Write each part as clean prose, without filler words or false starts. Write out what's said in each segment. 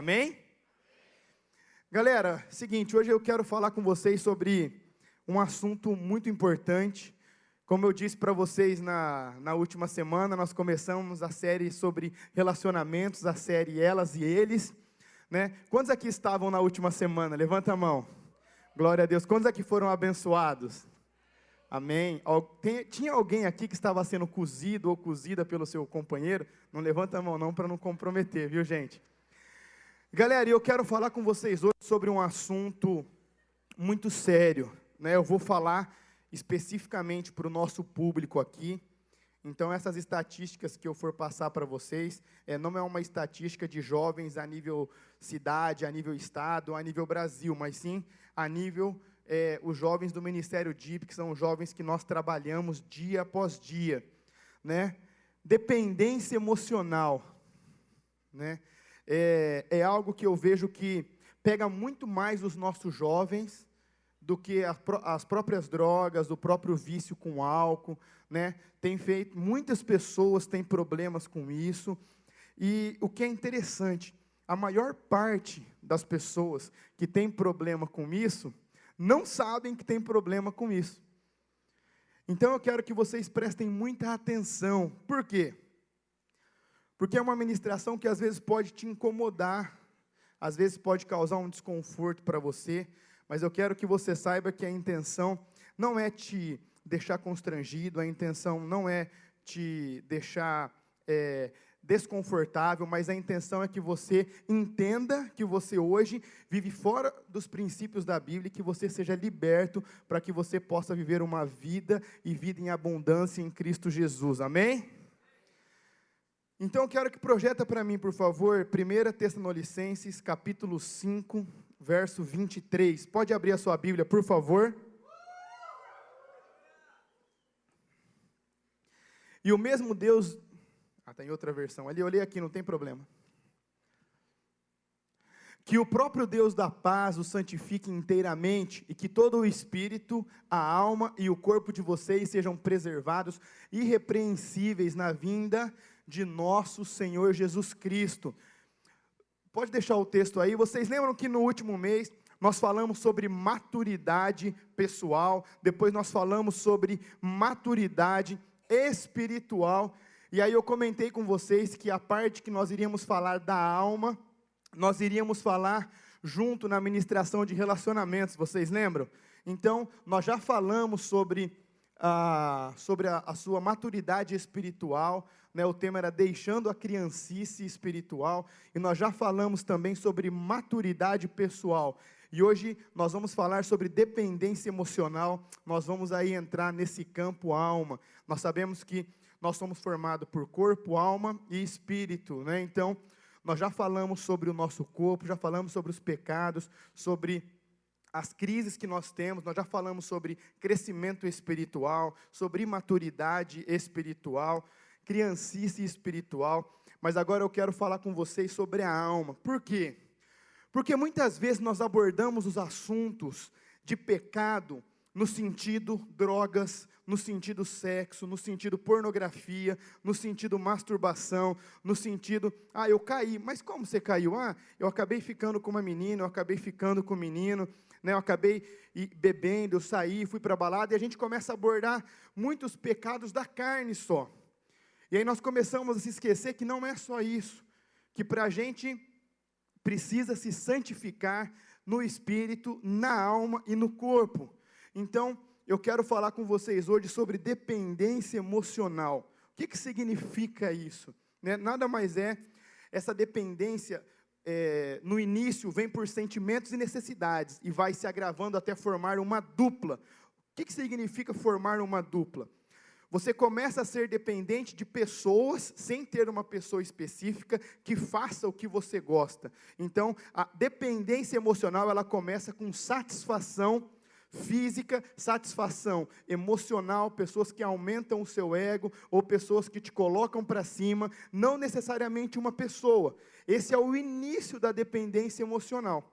Amém? Galera, seguinte, hoje eu quero falar com vocês sobre um assunto muito importante. Como eu disse para vocês na última semana, nós começamos a série sobre relacionamentos, a série Elas e Eles, né? Quantos aqui estavam na última semana? Levanta a mão. Glória a Deus. Quantos aqui foram abençoados? Amém. Tinha alguém aqui que estava sendo cozido ou cozida pelo seu companheiro? Não levanta a mão não, para não comprometer, viu, gente? Galera, eu quero falar com vocês hoje sobre um assunto muito sério, né? Eu vou falar especificamente para o nosso público aqui. Então, essas estatísticas que eu for passar para vocês, não é uma estatística de jovens a nível cidade, a nível estado, a nível Brasil, mas sim a nível os jovens do Ministério DIP, que são os jovens que nós trabalhamos dia após dia, né? Dependência emocional, né? É algo que eu vejo que pega muito mais os nossos jovens do que as próprias drogas, o próprio vício com álcool, né? Muitas pessoas têm problemas com isso, e o que é interessante, a maior parte das pessoas que tem problema com isso, não sabem que tem problema com isso. Então eu quero que vocês prestem muita atenção. Por quê? Porque é uma ministração que às vezes pode te incomodar, às vezes pode causar um desconforto para você, mas eu quero que você saiba que a intenção não é te deixar constrangido, a intenção não é te deixar desconfortável, mas a intenção é que você entenda que você hoje vive fora dos princípios da Bíblia, e que você seja liberto para que você possa viver uma vida e vida em abundância em Cristo Jesus, amém? Então eu quero que projeta para mim, por favor, 1 Tessalonicenses, capítulo 5, verso 23. Pode abrir a sua Bíblia, por favor. E o mesmo Deus... está em outra versão. Ali, eu olhei aqui, não tem problema. Que o próprio Deus da paz o santifique inteiramente, e que todo o espírito, a alma e o corpo de vocês sejam preservados, irrepreensíveis na vinda de nosso Senhor Jesus Cristo. Pode deixar o texto aí. Vocês lembram que no último mês nós falamos sobre maturidade pessoal, depois nós falamos sobre maturidade espiritual, e aí eu comentei com vocês que a parte que nós iríamos falar da alma, nós iríamos falar junto na ministração de relacionamentos, vocês lembram? Então, nós já falamos sobre a sua maturidade espiritual, né? O tema era deixando a criancice espiritual, e nós já falamos também sobre maturidade pessoal, e hoje nós vamos falar sobre dependência emocional. Nós vamos aí entrar nesse campo alma. Nós sabemos que nós somos formados por corpo, alma e espírito, né? Então, nós já falamos sobre o nosso corpo, já falamos sobre os pecados, sobre as crises que nós temos, nós já falamos sobre crescimento espiritual, sobre imaturidade espiritual, criancice espiritual, mas agora eu quero falar com vocês sobre a alma. Por quê? Porque muitas vezes nós abordamos os assuntos de pecado no sentido drogas, no sentido sexo, no sentido pornografia, no sentido masturbação, no sentido, eu caí, mas como você caiu? Eu acabei ficando com uma menina, eu acabei ficando com um menino, né? Eu acabei bebendo, eu saí, fui para a balada, e a gente começa a abordar muitos pecados da carne só. E aí nós começamos a se esquecer que não é só isso, que para a gente precisa se santificar no espírito, na alma e no corpo. Então, eu quero falar com vocês hoje sobre dependência emocional. O que significa isso? Né? Nada mais essa dependência, no início, vem por sentimentos e necessidades, e vai se agravando até formar uma dupla. O que significa formar uma dupla? Você começa a ser dependente de pessoas, sem ter uma pessoa específica que faça o que você gosta. Então, a dependência emocional, ela começa com satisfação física, satisfação emocional, pessoas que aumentam o seu ego, ou pessoas que te colocam para cima, não necessariamente uma pessoa. Esse é o início da dependência emocional.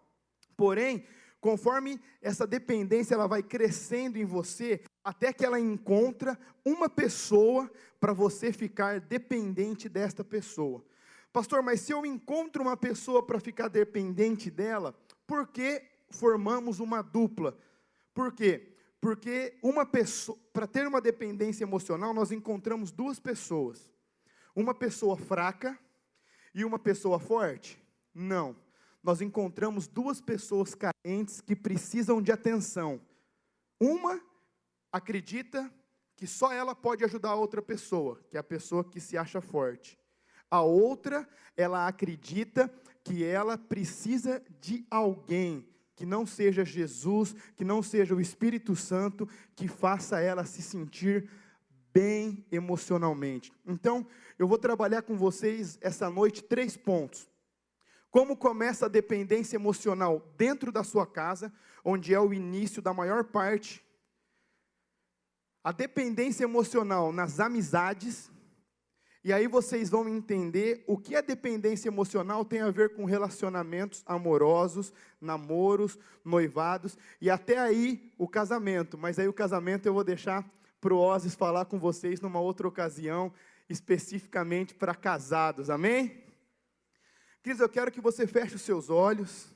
Porém, conforme essa dependência ela vai crescendo em você, até que ela encontra uma pessoa para você ficar dependente desta pessoa. Pastor, mas se eu encontro uma pessoa para ficar dependente dela, por que formamos uma dupla? Por quê? Porque uma pessoa, para ter uma dependência emocional, nós encontramos duas pessoas. Uma pessoa fraca e uma pessoa forte? Não. Nós encontramos duas pessoas carentes que precisam de atenção. Uma acredita que só ela pode ajudar a outra pessoa, que é a pessoa que se acha forte. A outra, ela acredita que ela precisa de alguém, que não seja Jesus, que não seja o Espírito Santo, que faça ela se sentir bem emocionalmente. Então, eu vou trabalhar com vocês essa noite 3 pontos. Como começa a dependência emocional dentro da sua casa, onde é o início da maior parte. A dependência emocional nas amizades. E aí vocês vão entender o que a dependência emocional tem a ver com relacionamentos amorosos, namoros, noivados, e até aí o casamento. Mas aí o casamento eu vou deixar para o Ozzy falar com vocês numa outra ocasião, especificamente para casados, amém? Queridos, eu quero que você feche os seus olhos.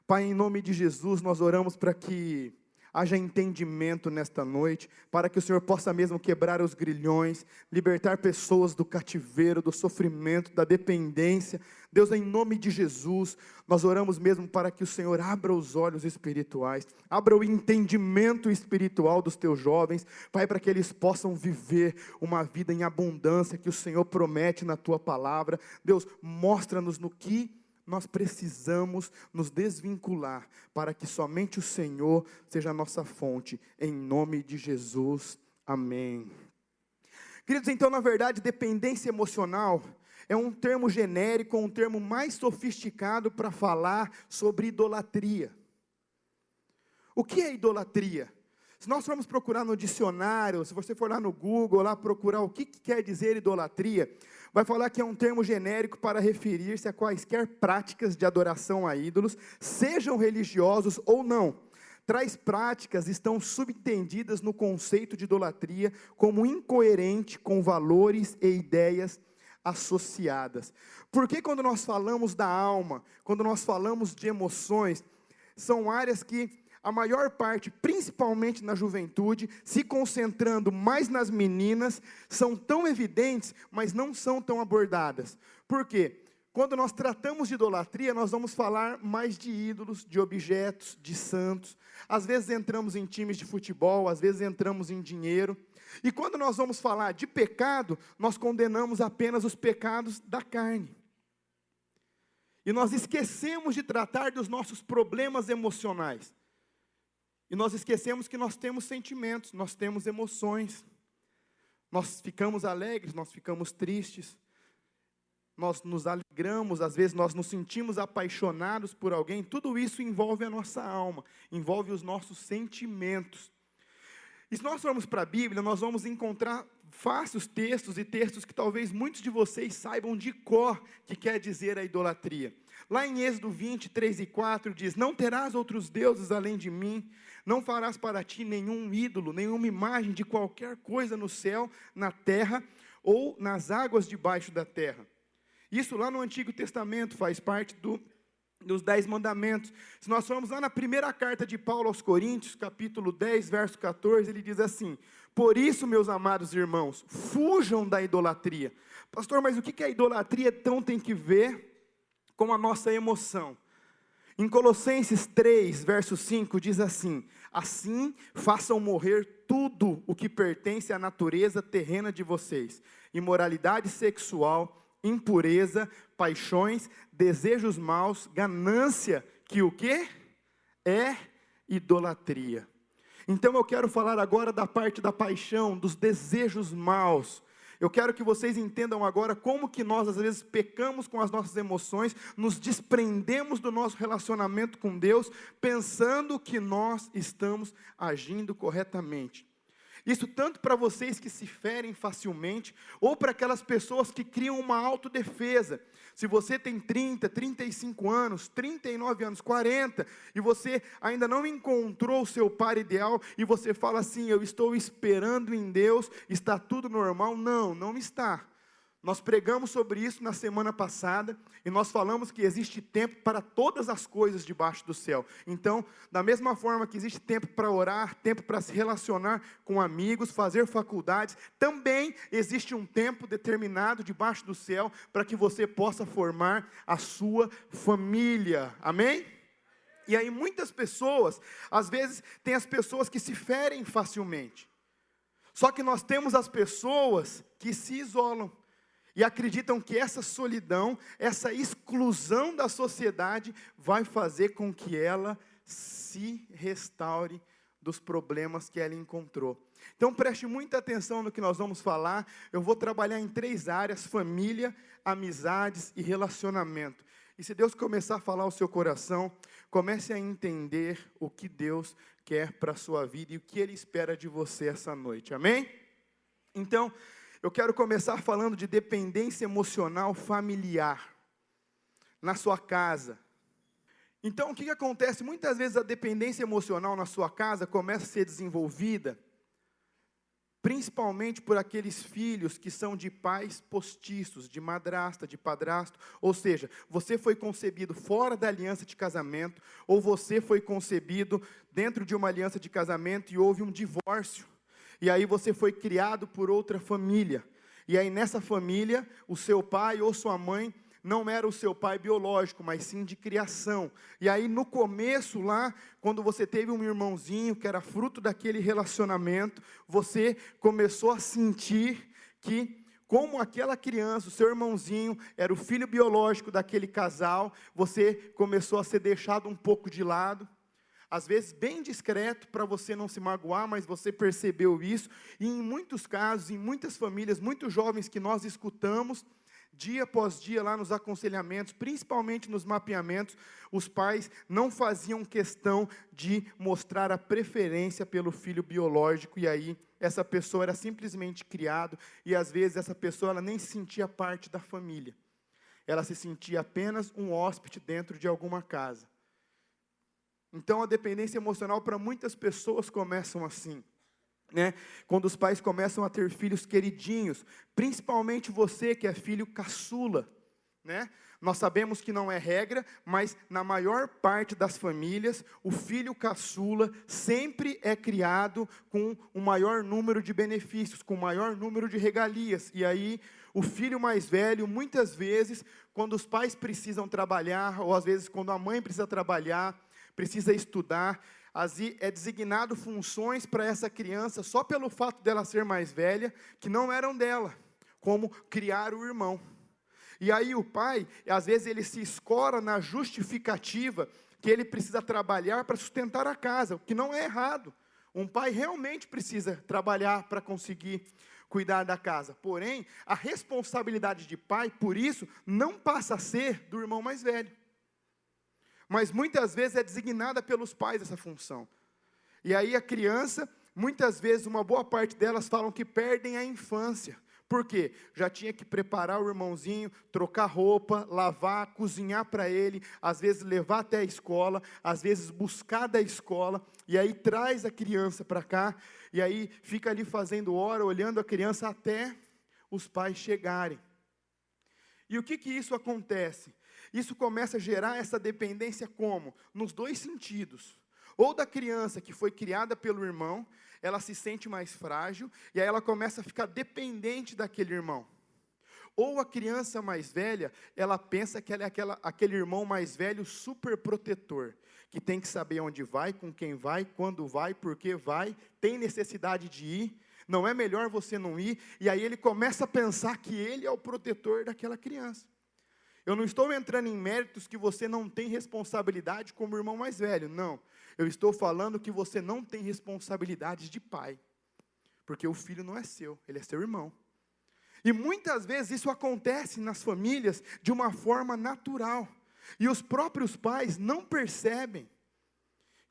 Pai, em nome de Jesus, nós oramos para que haja entendimento nesta noite, para que o Senhor possa mesmo quebrar os grilhões, libertar pessoas do cativeiro, do sofrimento, da dependência. Deus, em nome de Jesus, nós oramos mesmo para que o Senhor abra os olhos espirituais, abra o entendimento espiritual dos teus jovens, Pai, para que eles possam viver uma vida em abundância que o Senhor promete na tua palavra. Deus, mostra-nos no que nós precisamos nos desvincular, para que somente o Senhor seja a nossa fonte, em nome de Jesus, amém. Queridos, então, na verdade, dependência emocional é um termo genérico, um termo mais sofisticado para falar sobre idolatria. O que é idolatria? Se nós formos procurar no dicionário, se você for lá no Google, lá procurar o que quer dizer idolatria, vai falar que é um termo genérico para referir-se a quaisquer práticas de adoração a ídolos, sejam religiosos ou não. Tais práticas estão subentendidas no conceito de idolatria como incoerente com valores e ideias associadas. Porque quando nós falamos da alma, quando nós falamos de emoções, são áreas que a maior parte, principalmente na juventude, se concentrando mais nas meninas, são tão evidentes, mas não são tão abordadas. Por quê? Quando nós tratamos de idolatria, nós vamos falar mais de ídolos, de objetos, de santos. Às vezes entramos em times de futebol, às vezes entramos em dinheiro. E quando nós vamos falar de pecado, nós condenamos apenas os pecados da carne. E nós esquecemos de tratar dos nossos problemas emocionais. E nós esquecemos que nós temos sentimentos, nós temos emoções. Nós ficamos alegres, nós ficamos tristes. Nós nos alegramos, às vezes nós nos sentimos apaixonados por alguém. Tudo isso envolve a nossa alma, envolve os nossos sentimentos. E se nós formos para a Bíblia, nós vamos encontrar vários textos e textos que talvez muitos de vocês saibam de cor que quer dizer a idolatria. Lá em Êxodo 20, 3 e 4 diz: não terás outros deuses além de mim, não farás para ti nenhum ídolo, nenhuma imagem de qualquer coisa no céu, na terra ou nas águas debaixo da terra. Isso lá no Antigo Testamento faz parte dos 10 mandamentos. Se nós formos lá na primeira carta de Paulo aos Coríntios, capítulo 10, verso 14, ele diz assim: por isso, meus amados irmãos, fujam da idolatria. Pastor, mas o que a idolatria então tem que ver com a nossa emoção? Em Colossenses 3, verso 5, diz assim: assim façam morrer tudo o que pertence à natureza terrena de vocês: imoralidade sexual, impureza, paixões, desejos maus, ganância, que o quê? É idolatria. Então eu quero falar agora da parte da paixão, dos desejos maus. Eu quero que vocês entendam agora como que nós às vezes pecamos com as nossas emoções, nos desprendemos do nosso relacionamento com Deus, pensando que nós estamos agindo corretamente. Isso tanto para vocês que se ferem facilmente, ou para aquelas pessoas que criam uma autodefesa. Se você tem 30, 35 anos, 39 anos, 40, e você ainda não encontrou o seu par ideal, e você fala assim: eu estou esperando em Deus, está tudo normal. Não, não está. Nós pregamos sobre isso na semana passada, e nós falamos que existe tempo para todas as coisas debaixo do céu. Então, da mesma forma que existe tempo para orar, tempo para se relacionar com amigos, fazer faculdades, também existe um tempo determinado debaixo do céu, para que você possa formar a sua família. Amém? E aí muitas pessoas, às vezes tem as pessoas que se ferem facilmente. Só que nós temos as pessoas que se isolam e acreditam que essa solidão, essa exclusão da sociedade vai fazer com que ela se restaure dos problemas que ela encontrou. Então preste muita atenção no que nós vamos falar. Eu vou trabalhar em 3 áreas: família, amizades e relacionamento. E se Deus começar a falar ao seu coração, comece a entender o que Deus quer para a sua vida e o que Ele espera de você essa noite, amém? Então, eu quero começar falando de dependência emocional familiar, na sua casa. Então, o que acontece? Muitas vezes a dependência emocional na sua casa começa a ser desenvolvida, principalmente por aqueles filhos que são de pais postiços, de madrasta, de padrasto. Ou seja, você foi concebido fora da aliança de casamento, ou você foi concebido dentro de uma aliança de casamento e houve um divórcio. E aí você foi criado por outra família. E aí nessa família, o seu pai ou sua mãe não era o seu pai biológico, mas sim de criação. E aí no começo lá, quando você teve um irmãozinho que era fruto daquele relacionamento, você começou a sentir que, como aquela criança, o seu irmãozinho, era o filho biológico daquele casal, você começou a ser deixado um pouco de lado. Às vezes bem discreto, para você não se magoar, mas você percebeu isso. E em muitos casos, em muitas famílias, muitos jovens que nós escutamos, dia após dia lá nos aconselhamentos, principalmente nos mapeamentos, os pais não faziam questão de mostrar a preferência pelo filho biológico, e aí essa pessoa era simplesmente criado, e às vezes essa pessoa ela nem se sentia parte da família. Ela se sentia apenas um hóspede dentro de alguma casa. Então a dependência emocional para muitas pessoas começam assim, né? Quando os pais começam a ter filhos queridinhos, principalmente você que é filho caçula, né? Nós sabemos que não é regra, mas na maior parte das famílias, o filho caçula sempre é criado com o maior número de benefícios, com o maior número de regalias. E aí, o filho mais velho, muitas vezes, quando os pais precisam trabalhar, ou às vezes quando a mãe precisa trabalhar, precisa estudar, é designado funções para essa criança, só pelo fato dela ser mais velha, que não eram dela, como criar o irmão. E aí o pai, às vezes ele se escora na justificativa, que ele precisa trabalhar para sustentar a casa, o que não é errado. Um pai realmente precisa trabalhar para conseguir cuidar da casa. Porém, a responsabilidade de pai, por isso, não passa a ser do irmão mais velho. Mas muitas vezes é designada pelos pais essa função. E aí a criança, muitas vezes, uma boa parte delas falam que perdem a infância. Por quê? Já tinha que preparar o irmãozinho, trocar roupa, lavar, cozinhar para ele, às vezes levar até a escola, às vezes buscar da escola, e aí traz a criança para cá, e aí fica ali fazendo hora, olhando a criança até os pais chegarem. E o que isso acontece? Isso começa a gerar essa dependência como? Nos 2 sentidos. Ou da criança que foi criada pelo irmão, ela se sente mais frágil, e aí ela começa a ficar dependente daquele irmão. Ou a criança mais velha, ela pensa que ela é aquele irmão mais velho super protetor, que tem que saber onde vai, com quem vai, quando vai, por que vai, tem necessidade de ir, não é melhor você não ir, e aí ele começa a pensar que ele é o protetor daquela criança. Eu não estou entrando em méritos que você não tem responsabilidade como irmão mais velho, não. Eu estou falando que você não tem responsabilidades de pai, porque o filho não é seu, ele é seu irmão. E muitas vezes isso acontece nas famílias de uma forma natural, e os próprios pais não percebem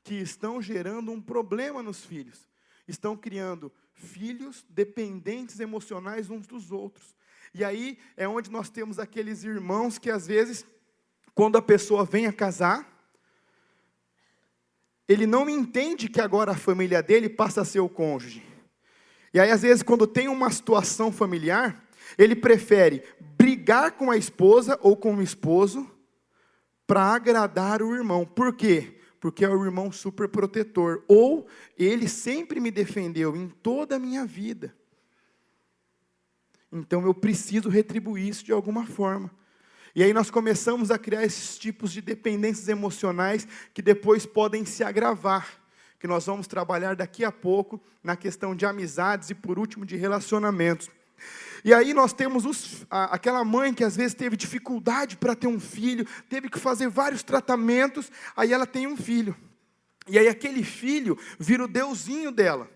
que estão gerando um problema nos filhos, estão criando filhos dependentes emocionais uns dos outros. E aí é onde nós temos aqueles irmãos que às vezes, quando a pessoa vem a casar, ele não entende que agora a família dele passa a ser o cônjuge. E aí às vezes quando tem uma situação familiar, Ele prefere brigar com a esposa ou com o esposo para agradar o irmão. Por quê? Porque é o irmão super protetor. Ou ele sempre me defendeu em toda a minha vida. Então eu preciso retribuir isso de alguma forma. E aí nós começamos a criar esses tipos de dependências emocionais que depois podem se agravar, que nós vamos trabalhar daqui a pouco na questão de amizades e, por último, de relacionamentos. E aí nós temos aquela mãe que às vezes teve dificuldade para ter um filho, teve que fazer vários tratamentos, aí ela tem um filho. E aí aquele filho vira o deusinho dela.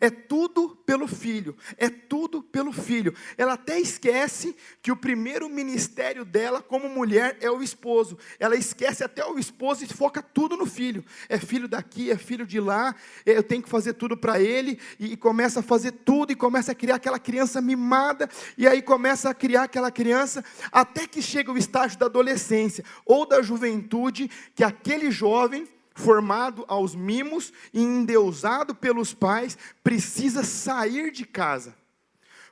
É tudo pelo filho, é tudo pelo filho. Ela até esquece que o primeiro ministério dela como mulher é o esposo. Ela esquece até o esposo e foca tudo no filho. É filho daqui, é filho de lá, eu tenho que fazer tudo para ele. E começa a fazer tudo, e começa a criar aquela criança mimada. E aí começa a criar aquela criança, até que chega o estágio da adolescência, ou da juventude, que aquele jovem formado aos mimos e endeusado pelos pais, precisa sair de casa.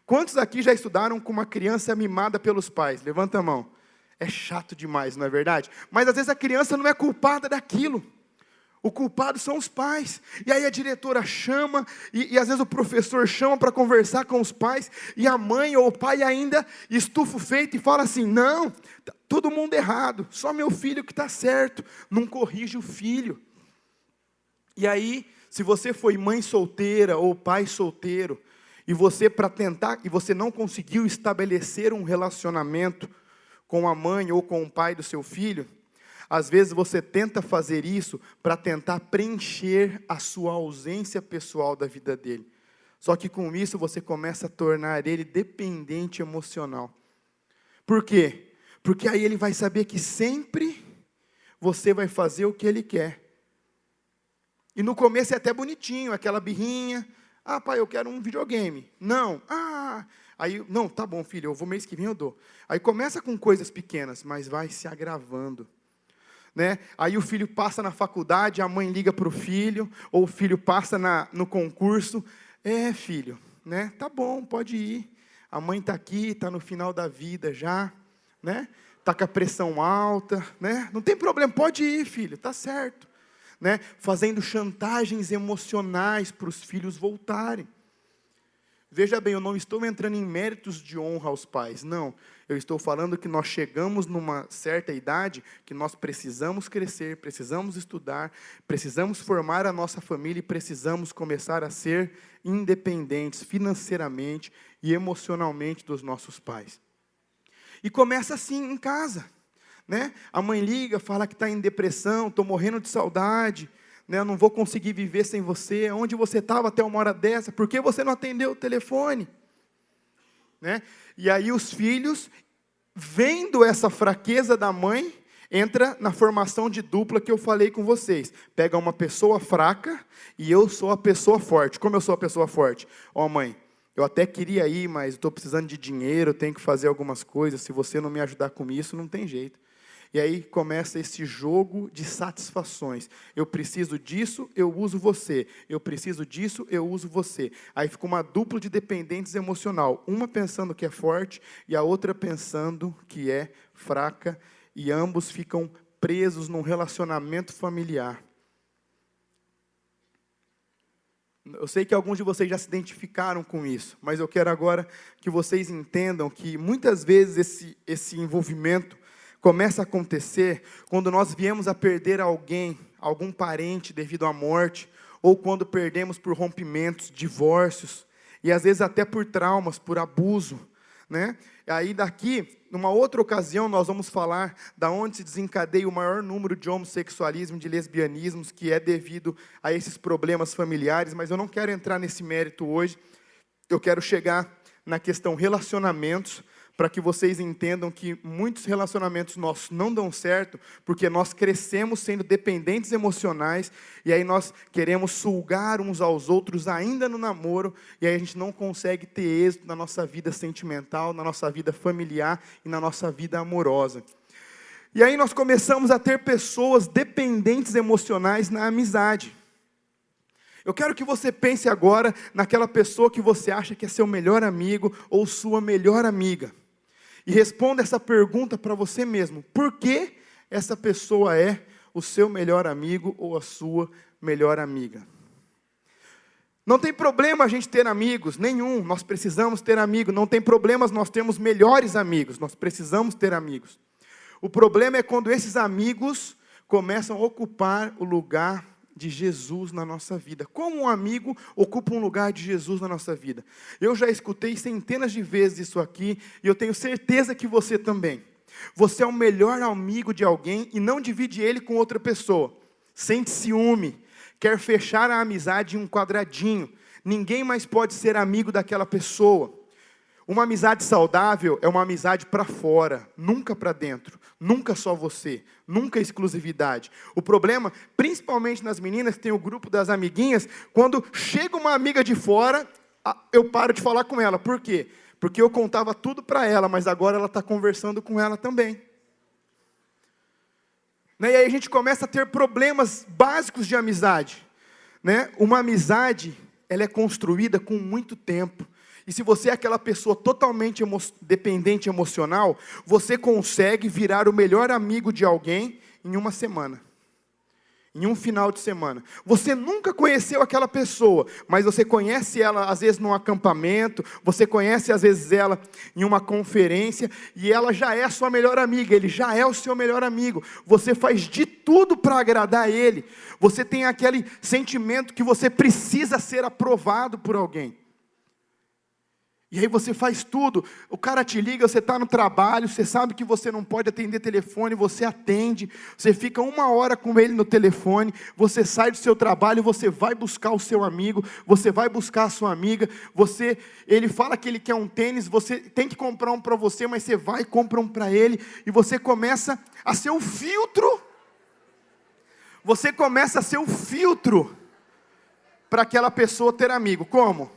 Quantos aqui já estudaram com uma criança mimada pelos pais? Levanta a mão. É chato demais, não é verdade? Mas às vezes a criança não é culpada daquilo. O culpado são os pais. E aí a diretora chama, e às vezes o professor chama para conversar com os pais, e a mãe ou o pai ainda estufa o feito e fala assim: não, tá todo mundo errado, só meu filho que está certo, não corrige o filho. E aí, se você foi mãe solteira ou pai solteiro, e você não conseguiu estabelecer um relacionamento com a mãe ou com o pai do seu filho, às vezes você tenta fazer isso para tentar preencher a sua ausência pessoal da vida dele. Só que com isso você começa a tornar ele dependente emocional. Por quê? Porque aí ele vai saber que sempre você vai fazer o que ele quer. E no começo é até bonitinho, aquela birrinha. Ah, pai, eu quero um videogame. Não. Aí, não, tá bom, filho, eu vou mês que vem, eu dou. Aí começa com coisas pequenas, mas vai se agravando. Né? Aí o filho passa na faculdade, a mãe liga para o filho, ou o filho passa no concurso. Filho, né? Tá bom, pode ir. A mãe está aqui, está no final da vida já, né? Está com a pressão alta, né? Não tem problema, pode ir, filho, tá certo. Né? Fazendo chantagens emocionais para os filhos voltarem. Veja bem, eu não estou entrando em méritos de honra aos pais, não. Eu estou falando que nós chegamos numa certa idade que nós precisamos crescer, precisamos estudar, precisamos formar a nossa família e precisamos começar a ser independentes financeiramente e emocionalmente dos nossos pais. E começa assim em casa, né? A mãe liga, fala que está em depressão, estou morrendo de saudade, né? Eu não vou conseguir viver sem você. Onde você estava até uma hora dessa? Por que você não atendeu o telefone? Né? E aí os filhos, vendo essa fraqueza da mãe, entra na formação de dupla que eu falei com vocês. Pega uma pessoa fraca e eu sou a pessoa forte. Como eu sou a pessoa forte? Mãe, eu até queria ir, mas estou precisando de dinheiro, tenho que fazer algumas coisas. Se você não me ajudar com isso, não tem jeito. E aí começa esse jogo de satisfações. Eu preciso disso, eu uso você. Eu preciso disso, eu uso você. Aí fica uma dupla de dependentes emocional. Uma pensando que é forte e a outra pensando que é fraca. E ambos ficam presos num relacionamento familiar. Eu sei que alguns de vocês já se identificaram com isso, mas eu quero agora que vocês entendam que muitas vezes esse envolvimento começa a acontecer quando nós viemos a perder alguém, algum parente devido à morte, ou quando perdemos por rompimentos, divórcios, e às vezes até por traumas, por abuso, né? Aí daqui, numa outra ocasião, nós vamos falar da onde se desencadeia o maior número de homossexualismo, de lesbianismos, que é devido a esses problemas familiares, mas eu não quero entrar nesse mérito hoje. Eu quero chegar na questão relacionamentos, para que vocês entendam que muitos relacionamentos nossos não dão certo, porque nós crescemos sendo dependentes emocionais, e aí nós queremos sugar uns aos outros ainda no namoro, e aí a gente não consegue ter êxito na nossa vida sentimental, na nossa vida familiar e na nossa vida amorosa. E aí nós começamos a ter pessoas dependentes emocionais na amizade. Eu quero que você pense agora naquela pessoa que você acha que é seu melhor amigo ou sua melhor amiga. E responda essa pergunta para você mesmo. Por que essa pessoa é o seu melhor amigo ou a sua melhor amiga? Não tem problema a gente ter amigos, nenhum. Nós precisamos ter amigos. Não tem problema nós termos melhores amigos. Nós precisamos ter amigos. O problema é quando esses amigos começam a ocupar o lugar de Jesus na nossa vida. Como um amigo ocupa um lugar de Jesus na nossa vida? Eu já escutei centenas de vezes isso aqui, e eu tenho certeza que você também. Você é o melhor amigo de alguém e não divide ele com outra pessoa. Sente ciúme, quer fechar a amizade em um quadradinho. Ninguém mais pode ser amigo daquela pessoa. Uma amizade saudável é uma amizade para fora, nunca para dentro, nunca só você, nunca exclusividade. O problema, principalmente nas meninas que tem o grupo das amiguinhas, quando chega uma amiga de fora, eu paro de falar com ela. Por quê? Porque eu contava tudo para ela, mas agora ela está conversando com ela também. E aí a gente começa a ter problemas básicos de amizade. Uma amizade, ela é construída com muito tempo. E se você é aquela pessoa totalmente dependente emocional, você consegue virar o melhor amigo de alguém em uma semana. Em um final de semana. Você nunca conheceu aquela pessoa, mas você conhece ela às vezes num acampamento, você conhece às vezes ela em uma conferência, e ela já é a sua melhor amiga, ele já é o seu melhor amigo. Você faz de tudo para agradar ele. Você tem aquele sentimento que você precisa ser aprovado por alguém. E aí você faz tudo, o cara te liga, você está no trabalho, você sabe que você não pode atender telefone, você atende, você fica 1 hora com ele no telefone, você sai do seu trabalho, você vai buscar o seu amigo, você vai buscar a sua amiga, ele fala que ele quer um tênis, você tem que comprar um para você, mas você vai e compra um para ele, e você começa a ser o filtro, para aquela pessoa ter amigo. Como?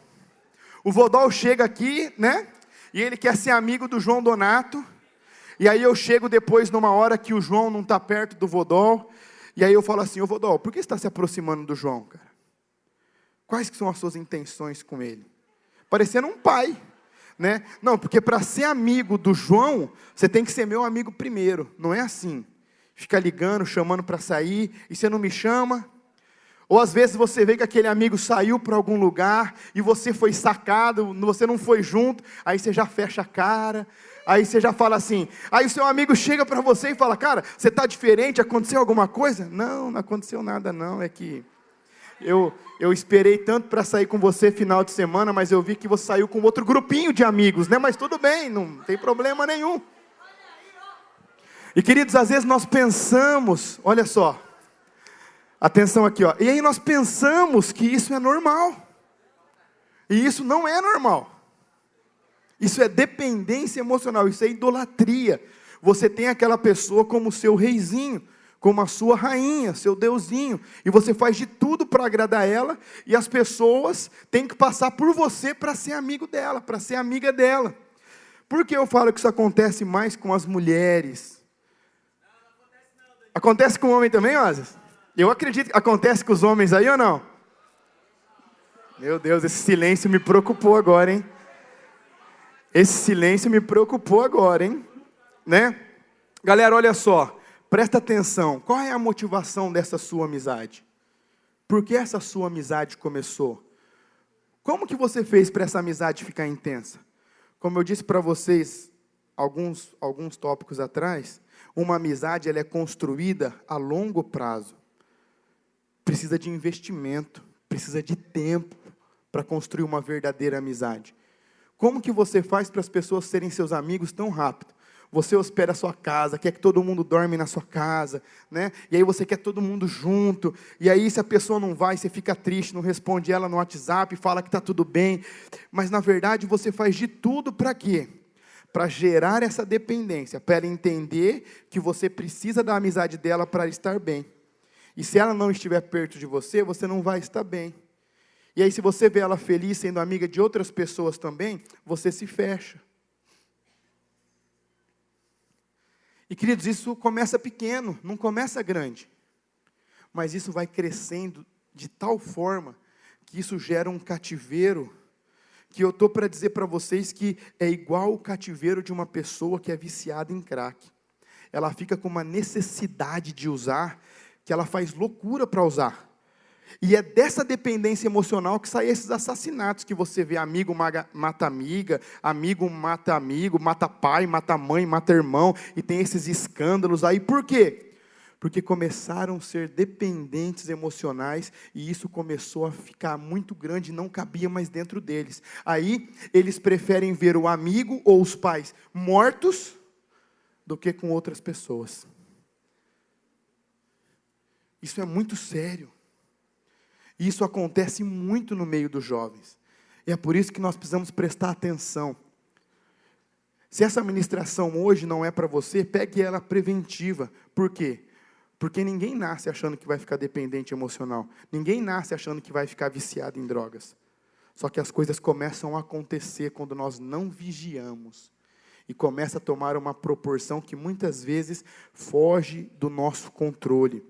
O Vodol chega aqui, e ele quer ser amigo do João Donato, e aí eu chego depois numa hora que o João não está perto do Vodol, e aí eu falo assim: ô Vodol, por que você está se aproximando do João, cara? Quais que são as suas intenções com ele? Parecendo um pai, Não, porque para ser amigo do João, você tem que ser meu amigo primeiro, não é assim. Fica ligando, chamando para sair, e você não me chama. Ou às vezes você vê que aquele amigo saiu para algum lugar, e você foi sacado, você não foi junto, aí você já fecha a cara, aí você já fala assim, aí o seu amigo chega para você e fala: cara, você está diferente, aconteceu alguma coisa? Não, não aconteceu nada não, é que eu esperei tanto para sair com você final de semana, mas eu vi que você saiu com outro grupinho de amigos, mas tudo bem, não tem problema nenhum. E queridos, às vezes nós pensamos, olha só, atenção aqui, e aí nós pensamos que isso é normal, e isso não é normal, isso é dependência emocional, isso é idolatria. Você tem aquela pessoa como seu reizinho, como a sua rainha, seu deusinho, e você faz de tudo para agradar ela, e as pessoas têm que passar por você para ser amigo dela, para ser amiga dela. Por que eu falo que isso acontece mais com as mulheres? Acontece com o homem também, Osas? Eu acredito que acontece com os homens aí ou não? Meu Deus, esse silêncio me preocupou agora, hein? Esse silêncio me preocupou agora, hein? Galera, olha só, presta atenção. Qual é a motivação dessa sua amizade? Por que essa sua amizade começou? Como que você fez para essa amizade ficar intensa? Como eu disse para vocês alguns tópicos atrás, uma amizade ela é construída a longo prazo. Precisa de investimento, precisa de tempo para construir uma verdadeira amizade. Como que você faz para as pessoas serem seus amigos tão rápido? Você hospeda a sua casa, quer que todo mundo dorme na sua casa, E aí você quer todo mundo junto, e aí se a pessoa não vai, você fica triste, não responde ela no WhatsApp, fala que está tudo bem, mas na verdade você faz de tudo para quê? Para gerar essa dependência, para ela entender que você precisa da amizade dela para estar bem. E se ela não estiver perto de você, você não vai estar bem. E aí se você vê ela feliz sendo amiga de outras pessoas também, você se fecha. E queridos, isso começa pequeno, não começa grande. Mas isso vai crescendo de tal forma que isso gera um cativeiro, que eu estou para dizer para vocês que é igual o cativeiro de uma pessoa que é viciada em crack. Ela fica com uma necessidade de usar, que ela faz loucura para usar. E é dessa dependência emocional que saem esses assassinatos que você vê, amigo mata amiga, amigo, mata pai, mata mãe, mata irmão, e tem esses escândalos aí. Por quê? Porque começaram a ser dependentes emocionais, e isso começou a ficar muito grande, não cabia mais dentro deles. Aí, eles preferem ver o amigo ou os pais mortos, do que com outras pessoas. Isso é muito sério. E isso acontece muito no meio dos jovens. E é por isso que nós precisamos prestar atenção. Se essa ministração hoje não é para você, pegue ela preventiva. Por quê? Porque ninguém nasce achando que vai ficar dependente emocional. Ninguém nasce achando que vai ficar viciado em drogas. Só que as coisas começam a acontecer quando nós não vigiamos. E começa a tomar uma proporção que muitas vezes foge do nosso controle.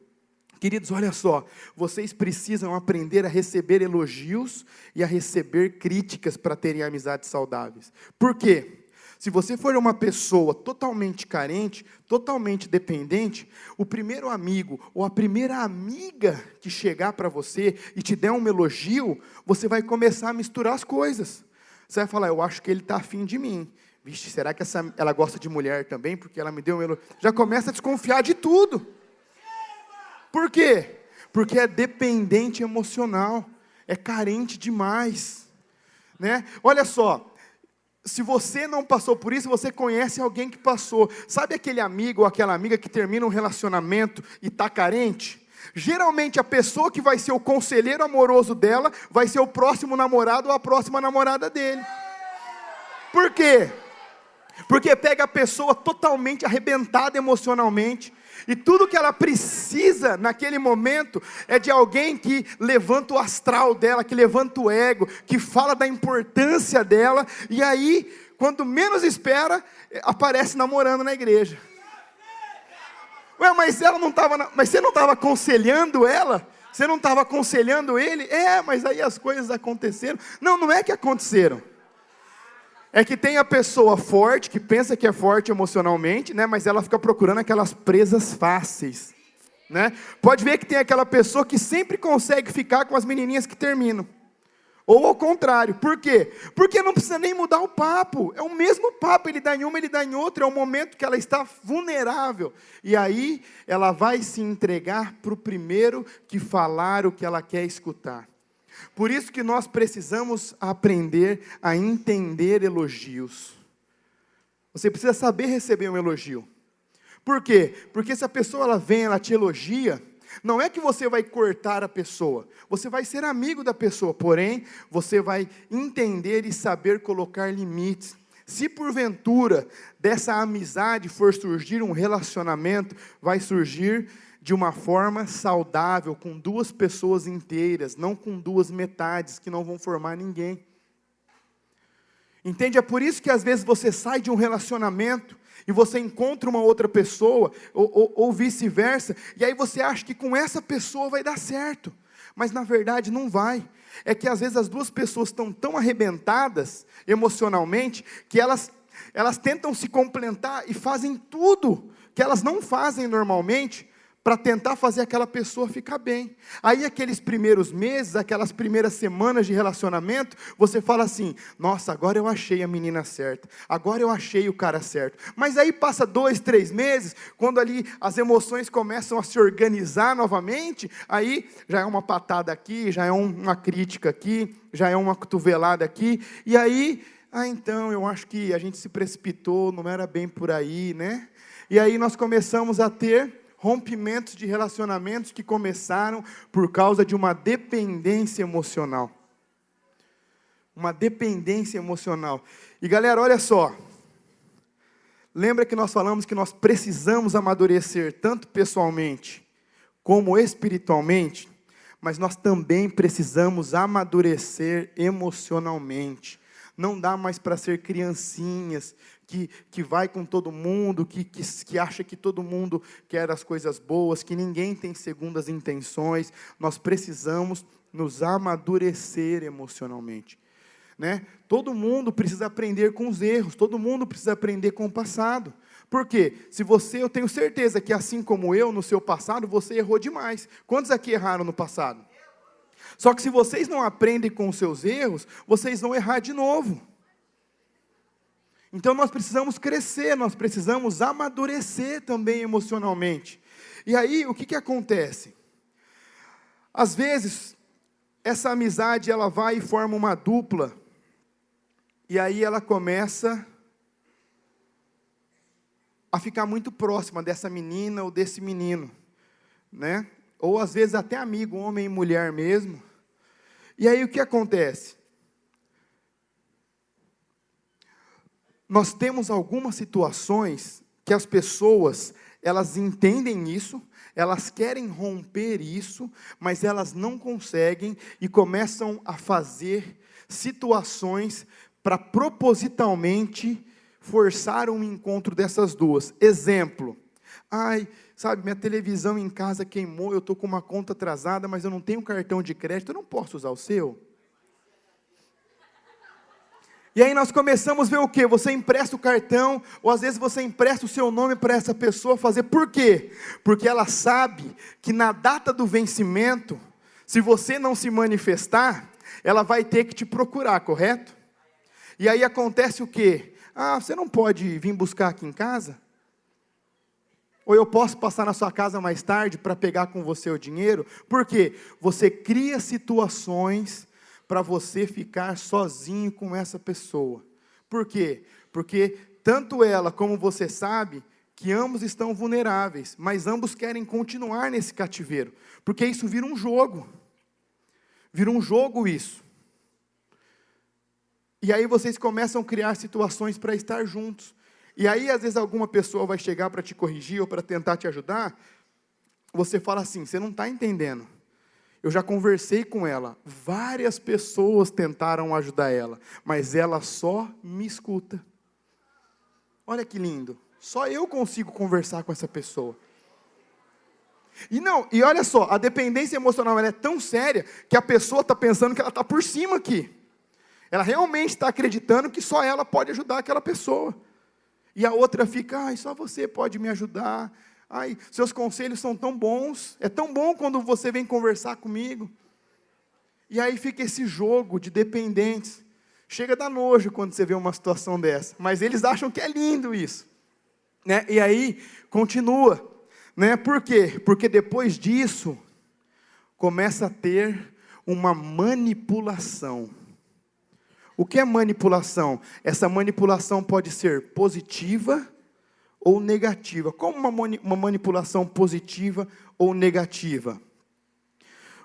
Queridos, olha só, vocês precisam aprender a receber elogios e a receber críticas para terem amizades saudáveis. Por quê? Se você for uma pessoa totalmente carente, totalmente dependente, o primeiro amigo ou a primeira amiga que chegar para você e te der um elogio, você vai começar a misturar as coisas. Você vai falar, eu acho que ele está afim de mim. Vixe, será que ela gosta de mulher também? Porque ela me deu um elogio. Já começa a desconfiar de tudo. Por quê? Porque é dependente emocional. É carente demais. Né? Olha só. Se você não passou por isso, você conhece alguém que passou. Sabe aquele amigo ou aquela amiga que termina um relacionamento e está carente? Geralmente a pessoa que vai ser o conselheiro amoroso dela vai ser o próximo namorado ou a próxima namorada dele. Por quê? Porque pega a pessoa totalmente arrebentada emocionalmente, e tudo que ela precisa naquele momento é de alguém que levanta o astral dela, que levanta o ego, que fala da importância dela, e aí, quando menos espera, aparece namorando na igreja. Ué, mas ela não estava, mas você não estava aconselhando ela? Você não estava aconselhando ele? Mas aí as coisas aconteceram. Não é que aconteceram. É que tem a pessoa forte, que pensa que é forte emocionalmente, né? Mas ela fica procurando aquelas presas fáceis, né? Pode ver que tem aquela pessoa que sempre consegue ficar com as menininhas que terminam. Ou ao contrário. Por quê? Porque não precisa nem mudar o papo. É o mesmo papo, ele dá em uma, ele dá em outra. É o momento que ela está vulnerável. E aí, ela vai se entregar para o primeiro que falar o que ela quer escutar. Por isso que nós precisamos aprender a entender elogios. Você precisa saber receber um elogio. Por quê? Porque se a pessoa ela vem, ela te elogia, não é que você vai cortar a pessoa, você vai ser amigo da pessoa, porém, você vai entender e saber colocar limites. Se porventura dessa amizade for surgir um relacionamento, vai surgir de uma forma saudável, com duas pessoas inteiras, não com duas metades que não vão formar ninguém. Entende? É por isso que às vezes você sai de um relacionamento e você encontra uma outra pessoa, ou vice-versa, e aí você acha que com essa pessoa vai dar certo, mas na verdade não vai. É que às vezes as duas pessoas estão tão arrebentadas emocionalmente, que elas tentam se complementar e fazem tudo que elas não fazem normalmente, para tentar fazer aquela pessoa ficar bem. Aí aqueles primeiros meses, aquelas primeiras semanas de relacionamento, você fala assim, nossa, agora eu achei a menina certa, agora eu achei o cara certo. Mas aí passa 2, 3 meses, quando ali as emoções começam a se organizar novamente, aí já é uma patada aqui, já é uma crítica aqui, já é uma cotovelada aqui, e aí, então eu acho que a gente se precipitou, não era bem por aí, né? E aí nós começamos a ter rompimentos de relacionamentos que começaram por causa de uma dependência emocional. Uma dependência emocional. E galera, olha só. Lembra que nós falamos que nós precisamos amadurecer tanto pessoalmente como espiritualmente, mas nós também precisamos amadurecer emocionalmente. Não dá mais para ser criancinhas, que vai com todo mundo, que acha que todo mundo quer as coisas boas, que ninguém tem segundas intenções. Nós precisamos nos amadurecer emocionalmente, né? Todo mundo precisa aprender com os erros, todo mundo precisa aprender com o passado. Por quê? Eu tenho certeza que assim como eu, no seu passado, você errou demais. Quantos aqui erraram no passado? Só que se vocês não aprendem com os seus erros, vocês vão errar de novo. Então nós precisamos crescer, nós precisamos amadurecer também emocionalmente. E aí, o que acontece? Às vezes, essa amizade, ela vai e forma uma dupla, e aí ela começa a ficar muito próxima dessa menina ou desse menino, né? Ou às vezes até amigo, homem e mulher mesmo. E aí o que acontece? Nós temos algumas situações que as pessoas, elas entendem isso, elas querem romper isso, mas elas não conseguem e começam a fazer situações para propositalmente forçar um encontro dessas duas. Exemplo, sabe, minha televisão em casa queimou, eu estou com uma conta atrasada, mas eu não tenho cartão de crédito, eu não posso usar o seu? E aí nós começamos a ver o quê? Você empresta o cartão, ou às vezes você empresta o seu nome para essa pessoa fazer. Por quê? Porque ela sabe que na data do vencimento, se você não se manifestar, ela vai ter que te procurar, correto? E aí acontece o quê? Você não pode vir buscar aqui em casa? Ou eu posso passar na sua casa mais tarde para pegar com você o dinheiro? Por quê? Você cria situações para você ficar sozinho com essa pessoa. Por quê? Porque tanto ela como você sabe que ambos estão vulneráveis, mas ambos querem continuar nesse cativeiro, porque isso vira um jogo isso. E aí vocês começam a criar situações para estar juntos. E aí às vezes alguma pessoa vai chegar para te corrigir ou para tentar te ajudar, você fala assim, você não está entendendo. Eu já conversei com ela, várias pessoas tentaram ajudar ela, mas ela só me escuta. Olha que lindo, só eu consigo conversar com essa pessoa. E olha só, a dependência emocional ela é tão séria, que a pessoa está pensando que ela está por cima aqui. Ela realmente está acreditando que só ela pode ajudar aquela pessoa. E a outra fica, só você pode me ajudar. Seus conselhos são tão bons, é tão bom quando você vem conversar comigo. E aí fica esse jogo de dependentes. Chega a dar nojo quando você vê uma situação dessa, mas eles acham que é lindo isso, né? E aí continua, né? Por quê? Porque depois disso começa a ter uma manipulação. O que é manipulação? Essa manipulação pode ser positiva ou negativa. Como uma manipulação positiva ou negativa?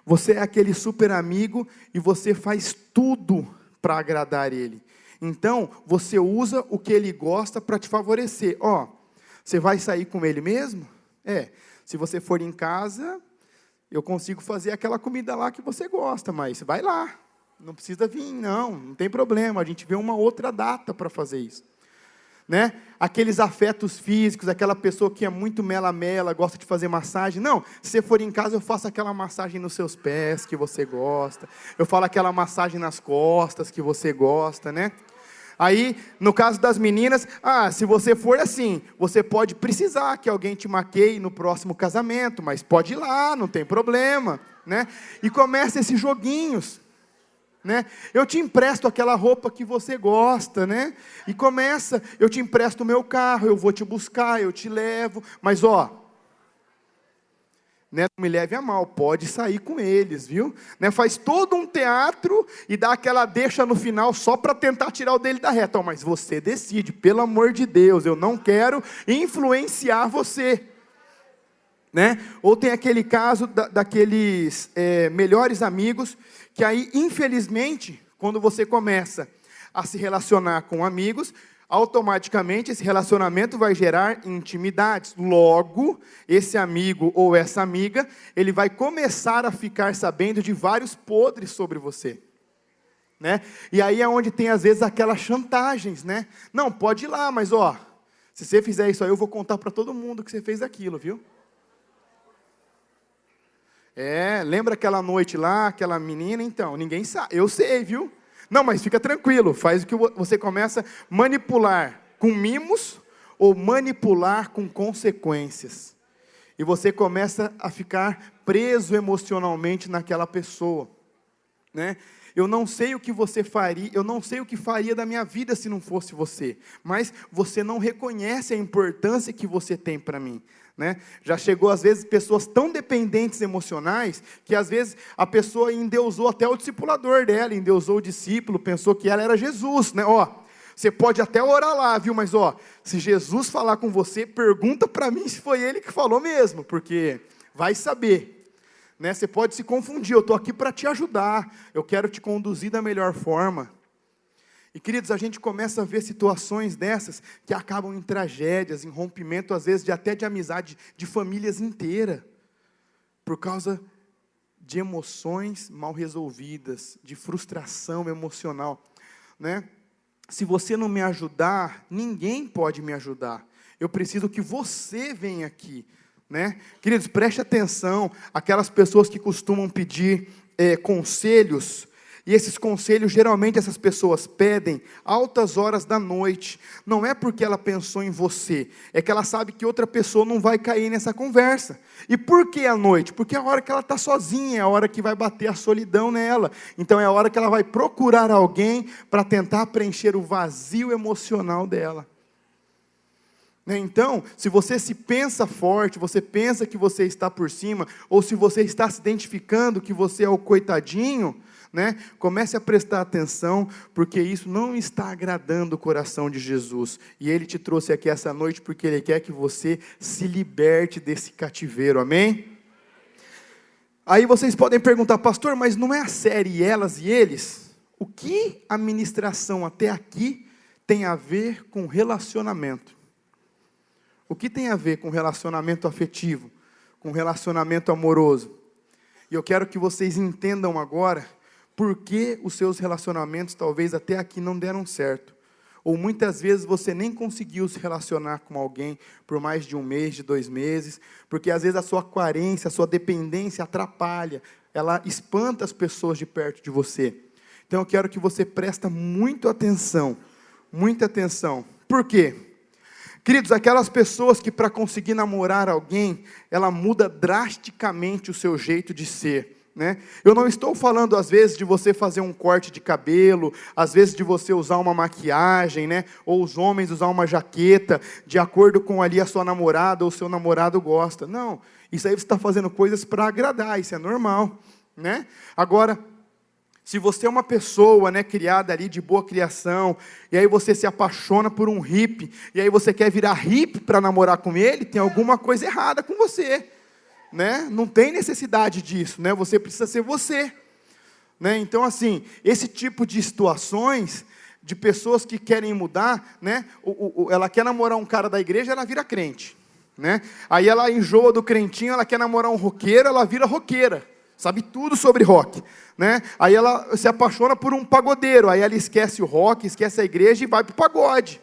Você é aquele super amigo e você faz tudo para agradar ele. Então, você usa o que ele gosta para te favorecer. Você vai sair com ele mesmo? Se você for em casa, eu consigo fazer aquela comida lá que você gosta, mas vai lá. Não precisa vir, não tem problema, a gente vê uma outra data para fazer isso. Né? Aqueles afetos físicos, aquela pessoa que é muito mela-mela, gosta de fazer massagem. Não, se você for em casa, eu faço aquela massagem nos seus pés que você gosta. Eu falo aquela massagem nas costas que você gosta, né? Aí, no caso das meninas, se você for assim, você pode precisar que alguém te maqueie no próximo casamento, mas pode ir lá, não tem problema, né? E começa esses joguinhos, né? Eu te empresto aquela roupa que você gosta, né? E começa, eu te empresto o meu carro, eu vou te buscar, eu te levo, mas né, não me leve a mal, pode sair com eles, viu? Né, faz todo um teatro e dá aquela deixa no final só para tentar tirar o dele da reta. Mas você decide, pelo amor de Deus, eu não quero influenciar você. Né? Ou tem aquele caso daqueles melhores amigos, que aí, infelizmente, quando você começa a se relacionar com amigos, automaticamente esse relacionamento vai gerar intimidades. Logo, esse amigo ou essa amiga, ele vai começar a ficar sabendo de vários podres sobre você. Né? E aí é onde tem, às vezes, aquelas chantagens, né? Não, pode ir lá, mas se você fizer isso aí, eu vou contar para todo mundo que você fez aquilo, viu? Lembra aquela noite lá, aquela menina? Então, ninguém sabe. Eu sei, viu? Não, mas fica tranquilo. Faz o que você começa a manipular com mimos ou manipular com consequências. E você começa a ficar preso emocionalmente naquela pessoa, né? Eu não sei o que você faria, eu não sei o que faria da minha vida se não fosse você, mas você não reconhece a importância que você tem para mim, né? Já chegou às vezes pessoas tão dependentes emocionais, que às vezes a pessoa endeusou até o discipulador dela, endeusou o discípulo, pensou que ela era Jesus, né? Você pode até orar lá, viu? Mas se Jesus falar com você, pergunta para mim se foi ele que falou mesmo, porque vai saber. Né? Você pode se confundir, eu estou aqui para te ajudar, eu quero te conduzir da melhor forma. E queridos, a gente começa a ver situações dessas que acabam em tragédias, em rompimento, às vezes até de amizade de famílias inteiras, por causa de emoções mal resolvidas, de frustração emocional, né? Se você não me ajudar, ninguém pode me ajudar, eu preciso que você venha aqui, né? Queridos, preste atenção, aquelas pessoas que costumam pedir conselhos, e esses conselhos, geralmente essas pessoas pedem altas horas da noite, não é porque ela pensou em você, é que ela sabe que outra pessoa não vai cair nessa conversa. E por que à noite? Porque é a hora que ela está sozinha, é a hora que vai bater a solidão nela, então é a hora que ela vai procurar alguém para tentar preencher o vazio emocional dela. Então, se você se pensa forte, você pensa que você está por cima, ou se você está se identificando que você é o coitadinho, né? Comece a prestar atenção, porque isso não está agradando o coração de Jesus, e Ele te trouxe aqui essa noite, porque Ele quer que você se liberte desse cativeiro, amém? Aí vocês podem perguntar, pastor, mas não é a série Elas e Eles? O que a ministração até aqui tem a ver com relacionamento? O que tem a ver com relacionamento afetivo, com relacionamento amoroso? E eu quero que vocês entendam agora por que os seus relacionamentos talvez até aqui não deram certo. Ou muitas vezes você nem conseguiu se relacionar com alguém por mais de 1 mês, de 2 meses, porque às vezes a sua carência, a sua dependência atrapalha, ela espanta as pessoas de perto de você. Então eu quero que você preste muita atenção. Por quê? Queridos, aquelas pessoas que para conseguir namorar alguém, ela muda drasticamente o seu jeito de ser, né? Eu não estou falando às vezes de você fazer um corte de cabelo, às vezes de você usar uma maquiagem, né? Ou os homens usar uma jaqueta, de acordo com ali a sua namorada ou seu namorado gosta. Não, isso aí você está fazendo coisas para agradar, isso é normal, né? Agora, se você é uma pessoa, né, criada ali de boa criação, e aí você se apaixona por um hippie, e aí você quer virar hippie para namorar com ele, tem alguma coisa errada com você, né? Não tem necessidade disso, né? Você precisa ser você, né? Então assim, esse tipo de situações, de pessoas que querem mudar, né? Ela quer namorar um cara da igreja, ela vira crente, né? Aí ela enjoa do crentinho, ela quer namorar um roqueiro, ela vira roqueira. Sabe tudo sobre rock, né? Aí ela se apaixona por um pagodeiro, aí ela esquece o rock, esquece a igreja e vai para o pagode,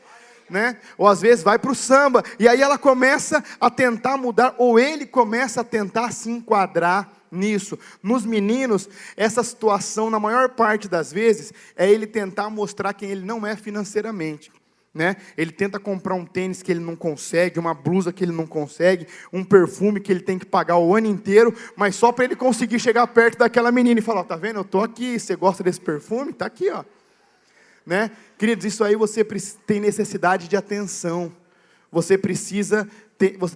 né? Ou às vezes vai para o samba, e aí ela começa a tentar mudar, ou ele começa a tentar se enquadrar nisso. Nos meninos, essa situação, na maior parte das vezes, é ele tentar mostrar quem ele não é financeiramente, né? Ele tenta comprar um tênis que ele não consegue, uma blusa que ele não consegue, um perfume que ele tem que pagar o ano inteiro, mas só para ele conseguir chegar perto daquela menina e falar, tá vendo, eu estou aqui, você gosta desse perfume? Está aqui, ó. Né? Queridos, isso aí você tem necessidade de atenção, você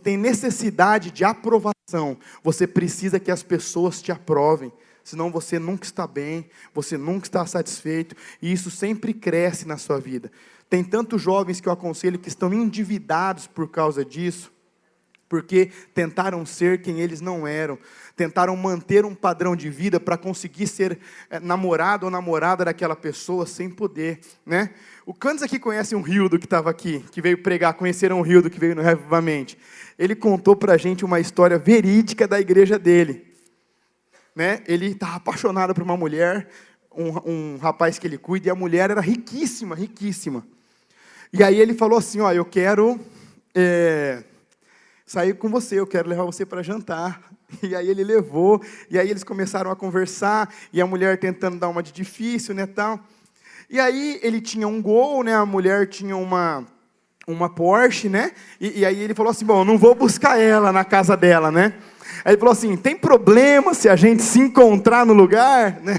tem necessidade de aprovação, você precisa que as pessoas te aprovem, senão você nunca está bem, você nunca está satisfeito, e isso sempre cresce na sua vida. Tem tantos jovens que eu aconselho que estão endividados por causa disso, porque tentaram ser quem eles não eram, tentaram manter um padrão de vida para conseguir ser namorado ou namorada daquela pessoa sem poder, né? O Candes aqui conhece um Rildo que estava aqui, que veio pregar, conheceram o Rildo que veio no Revivamente. Ele contou para a gente uma história verídica da igreja dele, né? Ele estava apaixonado por uma mulher, um rapaz que ele cuida, e a mulher era riquíssima, riquíssima. E aí ele falou assim, ó, eu quero sair com você, eu quero levar você para jantar. E aí ele levou, e aí eles começaram a conversar, e a mulher tentando dar uma de difícil, né, tal. E aí ele tinha um Gol, né, a mulher tinha uma Porsche, né, e aí ele falou assim, bom, não vou buscar ela na casa dela, né. Aí ele falou assim, tem problema se a gente se encontrar no lugar, né?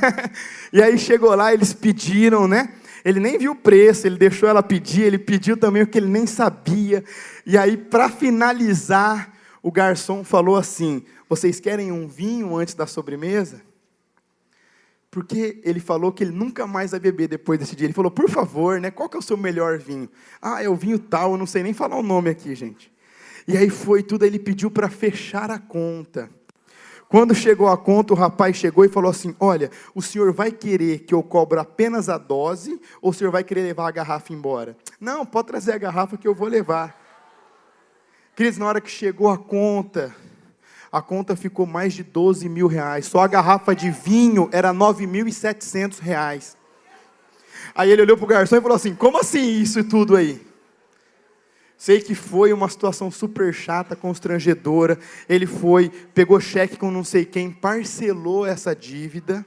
E aí chegou lá, eles pediram, né? Ele nem viu o preço, ele deixou ela pedir, ele pediu também o que ele nem sabia. E aí, para finalizar, o garçom falou assim, vocês querem um vinho antes da sobremesa? Porque ele falou que ele nunca mais vai beber depois desse dia. Ele falou, por favor, né? Qual que é o seu melhor vinho? Ah, é o vinho tal, eu não sei nem falar o nome aqui, gente. E aí foi tudo, ele pediu para fechar a conta. Quando chegou a conta, o rapaz chegou e falou assim, olha, o senhor vai querer que eu cobre apenas a dose, ou o senhor vai querer levar a garrafa embora? Não, pode trazer a garrafa que eu vou levar. Queridos, na hora que chegou a conta ficou mais de 12 mil reais. Só a garrafa de vinho era 9.700 reais. Aí ele olhou para o garçom e falou assim, como assim isso e tudo aí? Sei que foi uma situação super chata, constrangedora. Ele foi, pegou cheque com não sei quem, parcelou essa dívida.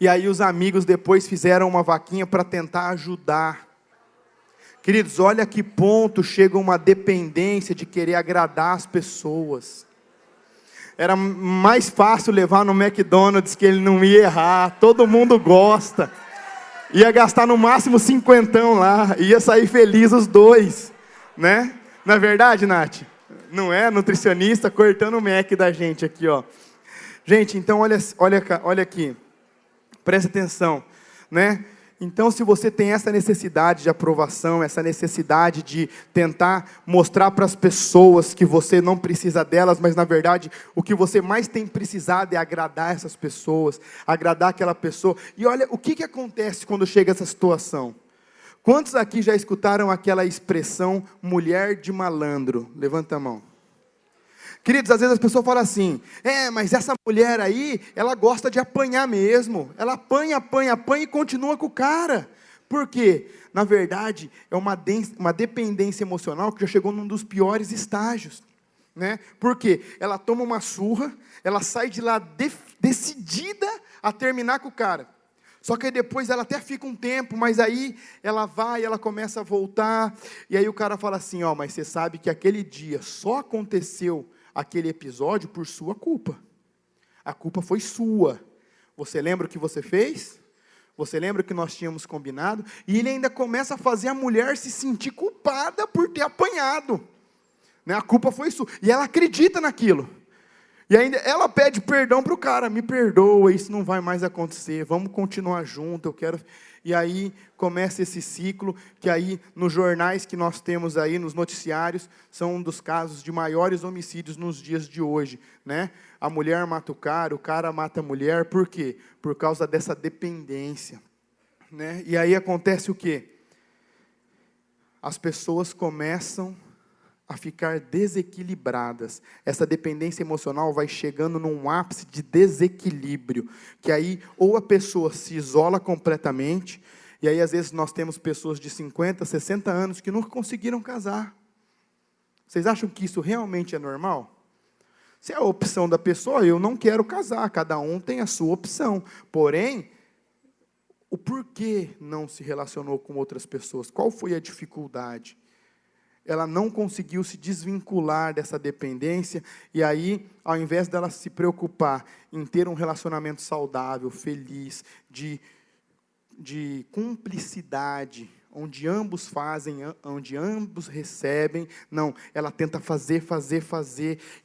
E aí os amigos depois fizeram uma vaquinha para tentar ajudar. Queridos, olha a que ponto chega uma dependência de querer agradar as pessoas. Era mais fácil levar no McDonald's que ele não ia errar, todo mundo gosta. Ia gastar no máximo 50 lá, ia sair feliz os dois. Né? Não é verdade, Nath? Não é? Nutricionista cortando o Mac da gente aqui, ó. Gente, então olha aqui. Presta atenção, né? Então, se você tem essa necessidade de aprovação, essa necessidade de tentar mostrar para as pessoas que você não precisa delas, mas na verdade, o que você mais tem precisado é agradar essas pessoas, agradar aquela pessoa. E olha, o que acontece quando chega essa situação? Quantos aqui já escutaram aquela expressão, mulher de malandro? Levanta a mão. Queridos, às vezes as pessoas falam assim, mas essa mulher aí, ela gosta de apanhar mesmo. Ela apanha e continua com o cara. Por quê? Na verdade, é uma dependência emocional que já chegou num dos piores estágios. Né? Por quê? Ela toma uma surra, ela sai de lá decidida a terminar com o cara. Só que aí depois ela até fica um tempo, mas aí ela vai, ela começa a voltar, e aí o cara fala assim, mas você sabe que aquele dia só aconteceu aquele episódio por sua culpa. A culpa foi sua. Você lembra o que você fez? Você lembra o que nós tínhamos combinado? E ele ainda começa a fazer a mulher se sentir culpada por ter apanhado. Né? A culpa foi sua. E ela acredita naquilo. E ainda ela pede perdão para o cara, me perdoa, isso não vai mais acontecer, vamos continuar junto, eu quero... E aí começa esse ciclo, que aí nos jornais que nós temos aí, nos noticiários, são um dos casos de maiores homicídios nos dias de hoje. Né? A mulher mata o cara mata a mulher, por quê? Por causa dessa dependência. Né? E aí acontece o quê? As pessoas começam a ficar desequilibradas. Essa dependência emocional vai chegando num ápice de desequilíbrio, que aí ou a pessoa se isola completamente, e aí às vezes nós temos pessoas de 50, 60 anos que nunca conseguiram casar. Vocês acham que isso realmente é normal? Se é a opção da pessoa, eu não quero casar, cada um tem a sua opção, porém, o porquê não se relacionou com outras pessoas? Qual foi a dificuldade? Ela não conseguiu se desvincular dessa dependência, e aí, ao invés dela se preocupar em ter um relacionamento saudável, feliz, de cumplicidade, onde ambos fazem, onde ambos recebem, não, ela tenta fazer,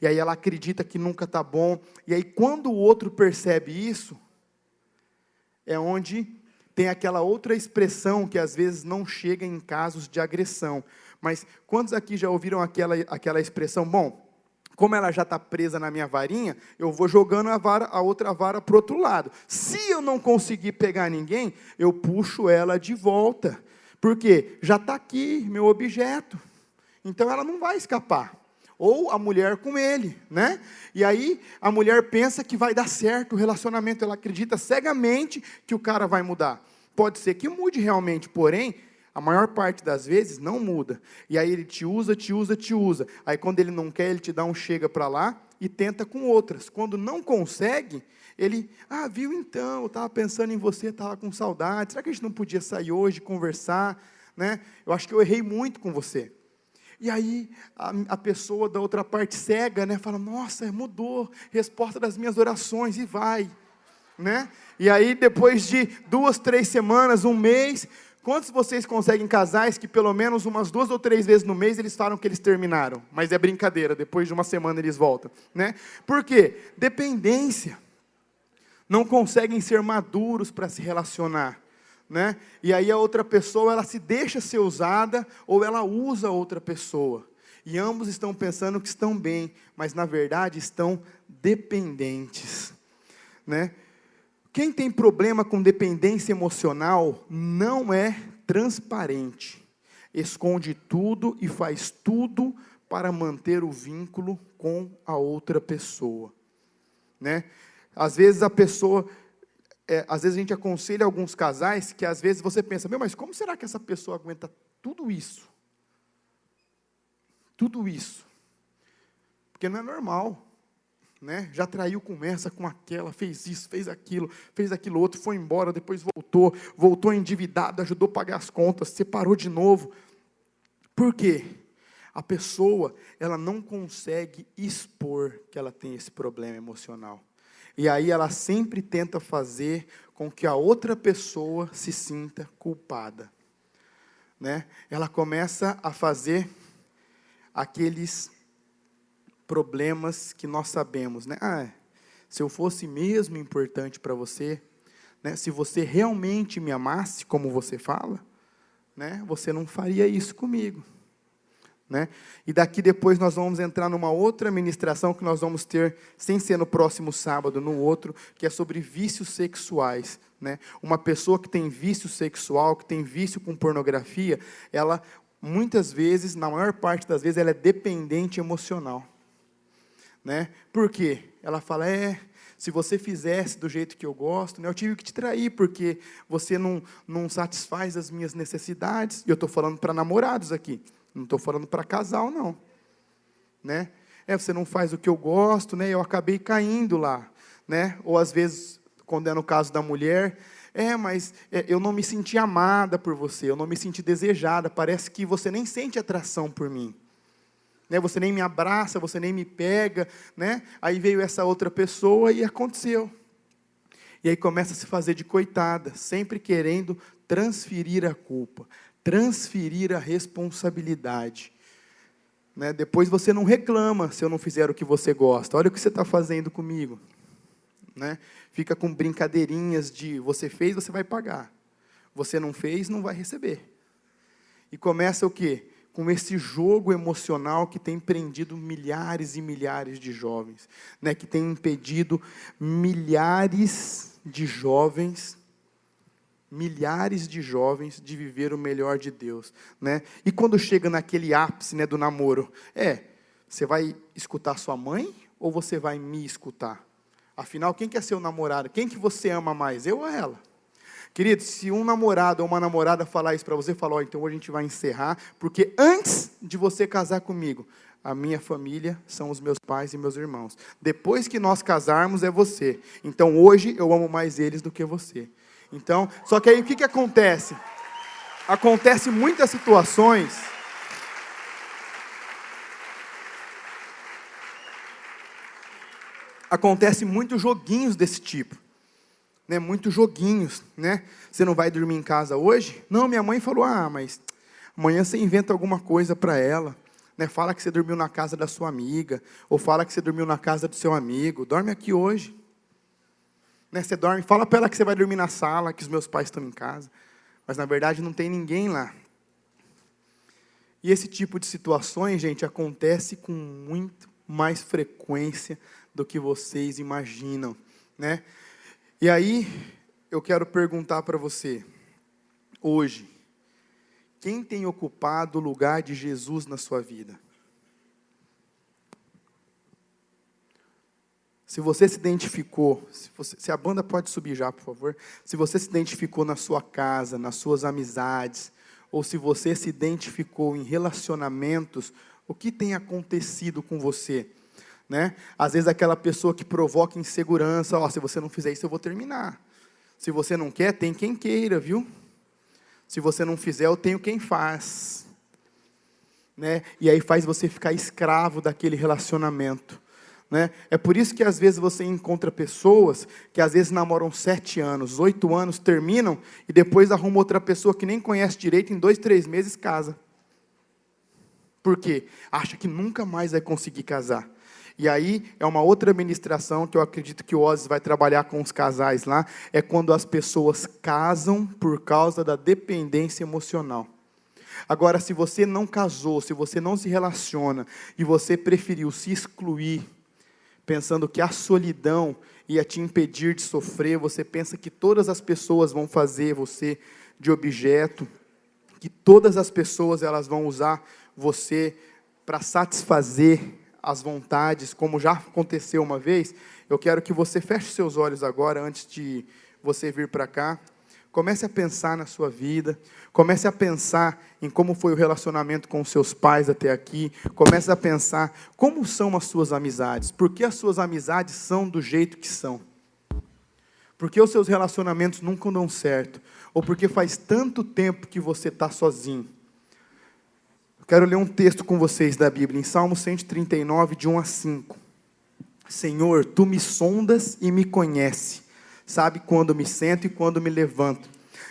e aí ela acredita que nunca está bom, e aí quando o outro percebe isso, é onde tem aquela outra expressão que às vezes não chega em casos de agressão. Mas quantos aqui já ouviram aquela expressão, bom, como ela já está presa na minha varinha, eu vou jogando a outra vara para o outro lado. Se eu não conseguir pegar ninguém, eu puxo ela de volta. Por quê? Já está aqui meu objeto. Então ela não vai escapar. Ou a mulher com ele, né? E aí a mulher pensa que vai dar certo o relacionamento, ela acredita cegamente que o cara vai mudar. Pode ser que mude realmente, porém, a maior parte das vezes não muda. E aí ele te usa. Aí quando ele não quer, ele te dá um chega para lá, e tenta com outras. Quando não consegue, ele, viu então, eu estava pensando em você, estava com saudade, será que a gente não podia sair hoje, conversar, né? Eu acho que eu errei muito com você. E aí, a pessoa da outra parte cega, né, fala, nossa, mudou, resposta das minhas orações, e vai, né? E aí, depois de 2, 3 semanas, um mês, quantos de vocês conseguem casais que pelo menos umas 2 ou 3 vezes no mês eles falam que eles terminaram? Mas é brincadeira, depois de uma semana eles voltam, né? Por quê? Dependência. Não conseguem ser maduros para se relacionar, né? E aí a outra pessoa, ela se deixa ser usada, ou ela usa outra pessoa. E ambos estão pensando que estão bem, mas na verdade estão dependentes, né? Quem tem problema com dependência emocional não é transparente, esconde tudo e faz tudo para manter o vínculo com a outra pessoa, né? Às vezes a pessoa, às vezes a gente aconselha alguns casais que às vezes você pensa, mas como será que essa pessoa aguenta tudo isso? Tudo isso. Porque não é normal, né? Já traiu, começa com aquela, fez isso, fez aquilo outro, foi embora, depois voltou endividado, ajudou a pagar as contas, separou de novo. Por quê? A pessoa, ela não consegue expor que ela tem esse problema emocional. E aí ela sempre tenta fazer com que a outra pessoa se sinta culpada, né? Ela começa a fazer aqueles problemas que nós sabemos, né? Se eu fosse mesmo importante para você, né? Se você realmente me amasse, como você fala, né? Você não faria isso comigo, né? E daqui depois nós vamos entrar numa outra ministração que nós vamos ter, sem ser no próximo sábado, no outro, que é sobre vícios sexuais, né? Uma pessoa que tem vício sexual, que tem vício com pornografia, ela, muitas vezes, na maior parte das vezes, ela é dependente emocional, né? Por quê? Ela fala, se você fizesse do jeito que eu gosto, né, eu tive que te trair, porque você não satisfaz as minhas necessidades. E eu estou falando para namorados aqui, não estou falando para casal, não, né? Você não faz o que eu gosto, né? Eu acabei caindo lá, né? Ou às vezes, quando é no caso da mulher, mas eu não me senti amada por você, eu não me senti desejada, parece que você nem sente atração por mim, né? Você nem me abraça, você nem me pega, né? Aí veio essa outra pessoa e aconteceu. E aí começa a se fazer de coitada, sempre querendo transferir a culpa, transferir a responsabilidade, né? Depois você não reclama se eu não fizer o que você gosta. Olha o que você está fazendo comigo, né? Fica com brincadeirinhas de você fez, você vai pagar. Você não fez, não vai receber. E começa o quê? Com esse jogo emocional que tem prendido milhares e milhares de jovens, né? Que tem impedido milhares de jovens de viver o melhor de Deus, né? E quando chega naquele ápice, né, do namoro, você vai escutar sua mãe ou você vai me escutar? Afinal, quem que é seu namorado? Quem que você ama mais, eu ou ela? Querido, se um namorado ou uma namorada falar isso para você, fala, então hoje a gente vai encerrar, porque antes de você casar comigo, a minha família são os meus pais e meus irmãos. Depois que nós casarmos, é você. Então hoje eu amo mais eles do que você. Então, só que aí o que acontece? Acontece muitas situações. Acontece muitos joguinhos desse tipo, né? Muitos joguinhos, né? Você não vai dormir em casa hoje? Não, minha mãe falou, mas amanhã você inventa alguma coisa para ela, né? Fala que você dormiu na casa da sua amiga, ou fala que você dormiu na casa do seu amigo, dorme aqui hoje. Né, você dorme, fala para ela que você vai dormir na sala, que os meus pais estão em casa, mas na verdade não tem ninguém lá. E esse tipo de situações, gente, acontece com muito mais frequência do que vocês imaginam, né? E aí, eu quero perguntar para você, hoje, quem tem ocupado o lugar de Jesus na sua vida? Se você se identificou, se a banda pode subir já, por favor. Se você se identificou na sua casa, nas suas amizades, ou se você se identificou em relacionamentos, o que tem acontecido com você? né? Às vezes aquela pessoa que provoca insegurança, se você não fizer isso eu vou terminar. Se você não quer, tem quem queira, viu? Se você não fizer, eu tenho quem faz, né? E aí faz você ficar escravo daquele relacionamento, né? É por isso que às vezes você encontra pessoas que às vezes namoram 7 anos, 8 anos, terminam e depois arruma outra pessoa que nem conhece direito, em 2, 3 meses casa. Por quê? Acha que nunca mais vai conseguir casar. E aí é uma outra ministração que eu acredito que o Ozzy vai trabalhar com os casais lá, é quando as pessoas casam por causa da dependência emocional. Agora, se você não casou, se você não se relaciona, e você preferiu se excluir, pensando que a solidão ia te impedir de sofrer, você pensa que todas as pessoas vão fazer você de objeto, que todas as pessoas elas vão usar você para satisfazer as vontades, como já aconteceu uma vez, eu quero que você feche seus olhos agora, antes de você vir para cá. Comece a pensar na sua vida, comece a pensar em como foi o relacionamento com os seus pais até aqui, comece a pensar como são as suas amizades, por que as suas amizades são do jeito que são, por que os seus relacionamentos nunca dão certo, ou porque faz tanto tempo que você está sozinho. Eu quero ler um texto com vocês da Bíblia, em Salmo 139, de 1 a 5. Senhor, Tu me sondas e me conhece, sabe quando me sento e quando me levanto.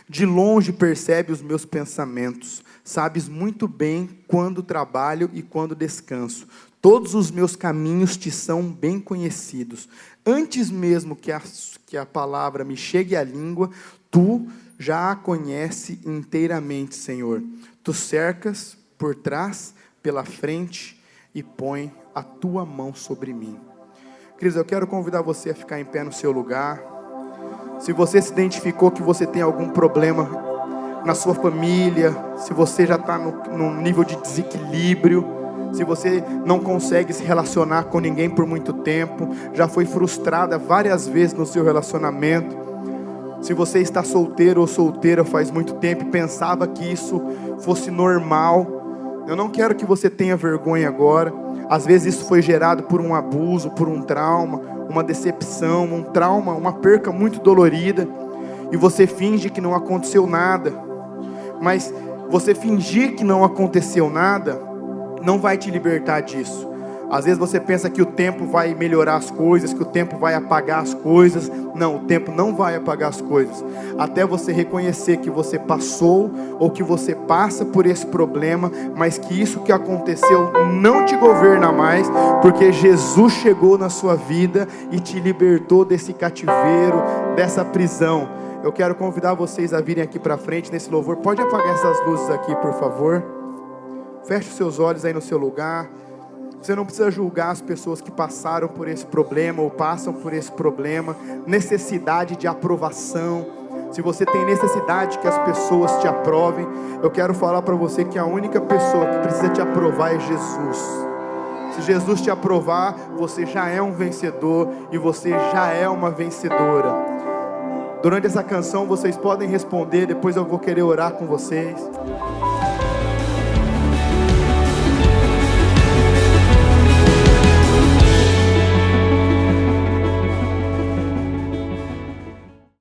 De longe percebe os meus pensamentos, sabes muito bem quando trabalho e quando descanso. Todos os meus caminhos Te são bem conhecidos. Antes mesmo que a palavra me chegue à língua, Tu já a conhece inteiramente, Senhor. Tu cercas por trás, pela frente, e põe a Tua mão sobre mim. Queridos, eu quero convidar você a ficar em pé no seu lugar. Se você se identificou que você tem algum problema na sua família, se você já está num nível de desequilíbrio, se você não consegue se relacionar com ninguém por muito tempo, já foi frustrada várias vezes no seu relacionamento, se você está solteiro ou solteira faz muito tempo e pensava que isso fosse normal, eu não quero que você tenha vergonha agora. Às vezes isso foi gerado por um abuso, por um trauma, uma decepção, um trauma, uma perca muito dolorida, e você finge que não aconteceu nada. Mas você fingir que não aconteceu nada não vai te libertar disso. Às vezes você pensa que o tempo vai melhorar as coisas, que o tempo vai apagar as coisas. Não, o tempo não vai apagar as coisas. Até você reconhecer que você passou ou que você passa por esse problema, mas que isso que aconteceu não te governa mais, porque Jesus chegou na sua vida e te libertou desse cativeiro, dessa prisão. Eu quero convidar vocês a virem aqui para frente nesse louvor. Pode apagar essas luzes aqui, por favor. Feche os seus olhos aí no seu lugar. Você não precisa julgar as pessoas que passaram por esse problema ou passam por esse problema. Necessidade de aprovação. Se você tem necessidade que as pessoas te aprovem, eu quero falar para você que a única pessoa que precisa te aprovar é Jesus. Se Jesus te aprovar, você já é um vencedor e você já é uma vencedora. Durante essa canção vocês podem responder, depois eu vou querer orar com vocês.